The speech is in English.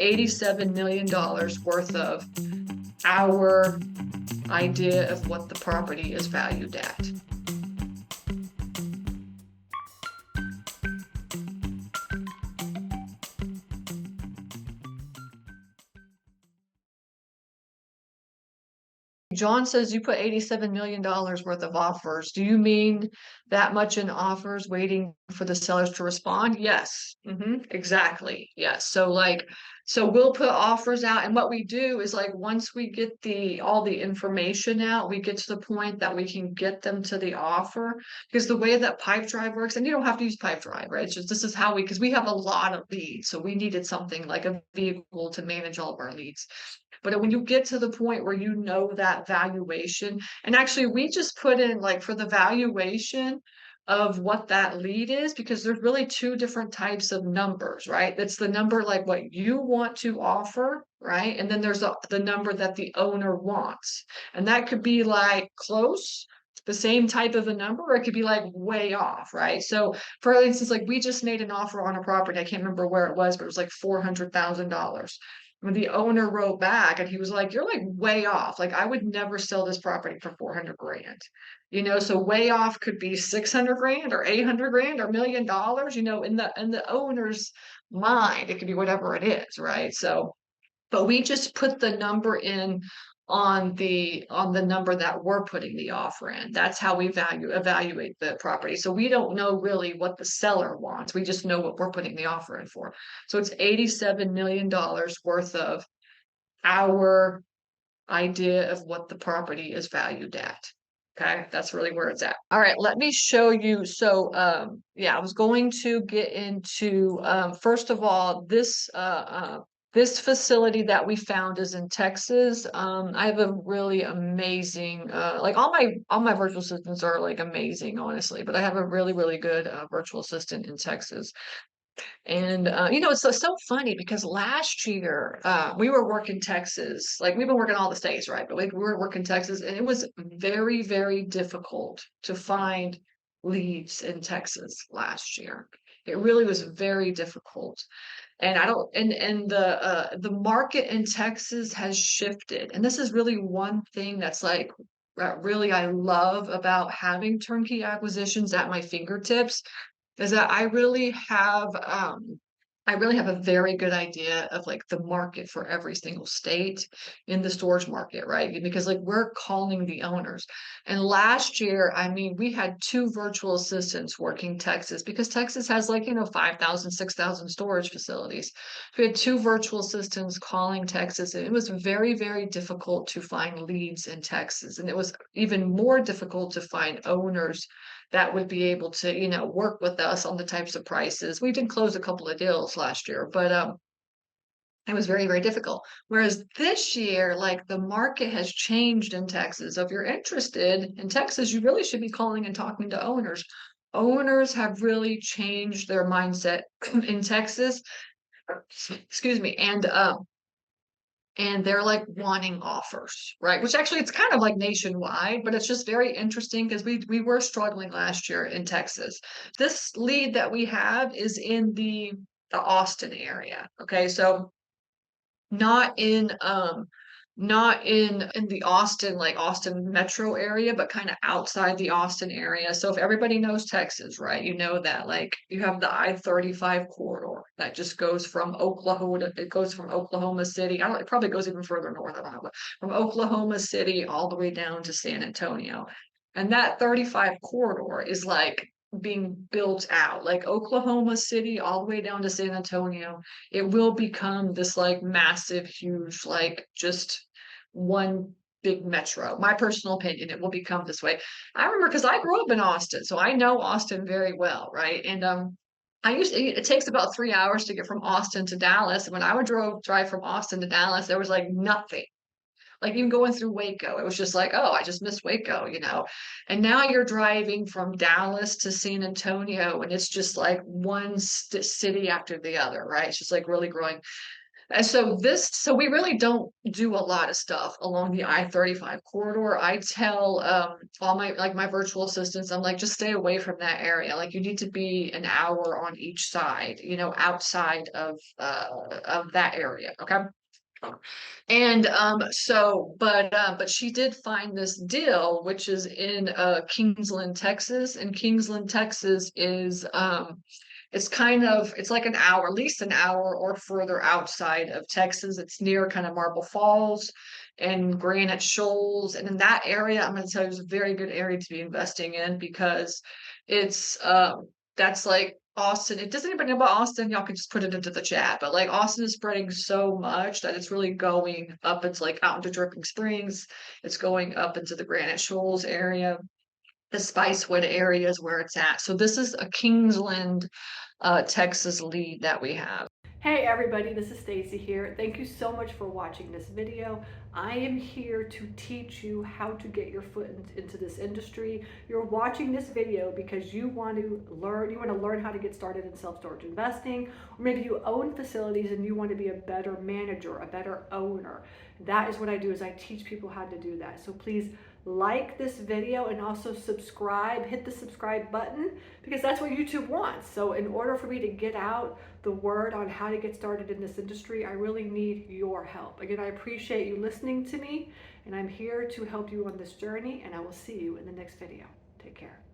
$87 million worth of our idea of what the property is valued at. John says you put $87 million worth of offers. Do you mean that much in offers waiting for the sellers to respond? Yes. Exactly. Yes. So we'll put offers out, and what we do is like once we get all the information out, we get to the point that we can get them to the offer. Because the way that Pipe Drive works, and you don't have to use Pipe Drive, right? It's just this is how because we have a lot of leads, so we needed something like a vehicle to manage all of our leads. But when you get to the point where you know that valuation, and actually we just put in like for the valuation of what that lead is, because there's really two different types of numbers, right? That's the number like what you want to offer, right? And then there's the number that the owner wants. And that could be like close, the same type of a number, or it could be like way off, right? So for instance, like we just made an offer on a property, I can't remember where it was, but it was like $400,000. When the owner wrote back and he was like, you're like way off. Like I would never sell this property for 400 grand. So way off could be 600 grand or 800 grand or $1 million, in the owner's mind, it could be whatever it is, right? So, but we just put the number in on the number that we're putting the offer in. That's how we evaluate the property. So we don't know really what the seller wants. We just know what we're putting the offer in for. So it's $87 million worth of our idea of what the property is valued at. Okay, that's really where it's at. All right, let me show you. So, yeah, I was going to get into first of all, this facility that we found is in Texas. I have a really amazing, like all my virtual assistants are like amazing, honestly, but I have a really, really good virtual assistant in Texas. And it's so funny because last year we were working Texas, like we've been working all the states, right? But like we were working Texas, and it was very, very difficult to find leads in Texas last year. It really was very difficult. And I don't and the market in Texas has shifted. And this is really one thing that's like really I love about having turnkey acquisitions at my fingertips is that I really have a very good idea of like the market for every single state in the storage market, right? Because like we're calling the owners. And last year, I mean, we had two virtual assistants working Texas because Texas has like, 5,000, 6,000 storage facilities. We had two virtual assistants calling Texas, and it was very, very difficult to find leads in Texas. And it was even more difficult to find owners that would be able to, work with us on the types of prices. We did close a couple of deals last year, but it was very, very difficult. Whereas this year, like the market has changed in Texas. So if you're interested in Texas, you really should be calling and talking to owners. Owners have really changed their mindset in Texas. Excuse me. And they're like wanting offers, right? Which actually it's kind of like nationwide, but it's just very interesting because we were struggling last year in Texas. This lead that we have is in the Austin area. Okay, so not in not in the Austin, like Austin metro area, but kind of outside the Austin area. So if everybody knows Texas, right, you know that like you have the I-35 corridor that just goes from Oklahoma, it goes from Oklahoma City. I don't, it probably goes even further north, I don't know, but from Oklahoma City all the way down to San Antonio. And that 35 corridor is like being built out, like Oklahoma City all the way down to San Antonio. It will become this like massive, huge, like just one big metro. My personal opinion, it will become this way. I remember because I grew up in Austin, so I know Austin very well, right? And it takes about 3 hours to get from Austin to Dallas. And when I would drive from Austin to Dallas, there was like nothing. Like even going through Waco, it was just like, oh, I just missed Waco. And now you're driving from Dallas to San Antonio, and it's just like one city after the other, right? It's just like really growing. And so we really don't do a lot of stuff along the I-35 corridor. I tell all my virtual assistants, I'm like, just stay away from that area. Like you need to be an hour on each side, outside of that area. Okay. And but she did find this deal, which is in Kingsland, Texas. And Kingsland, Texas is it's like an hour, at least an hour or further outside of Texas. It's near kind of Marble Falls and Granite Shoals. And in that area, I'm gonna tell you, it's a very good area to be investing in because it's that's like Austin. If does anybody know about Austin, y'all can just put it into the chat. But like Austin is spreading so much that it's really going up. It's like out into Dripping Springs. It's going up into the Granite Shoals area. The Spicewood area is where it's at. So this is a Kingsland, Texas lead that we have. Hey everybody, this is Stacy here. Thank you so much for watching this video. I am here to teach you how to get your foot into this industry. You're watching this video because you want to learn how to get started in self-storage investing, or maybe you own facilities and you want to be a better manager, a better owner. That is what I do, is I teach people how to do that. So please like this video and also subscribe, hit the subscribe button, because that's what YouTube wants. So in order for me to get out the word on how to get started in this industry, I really need your help. Again, I appreciate you listening to me, and I'm here to help you on this journey, and I will see you in the next video. Take care.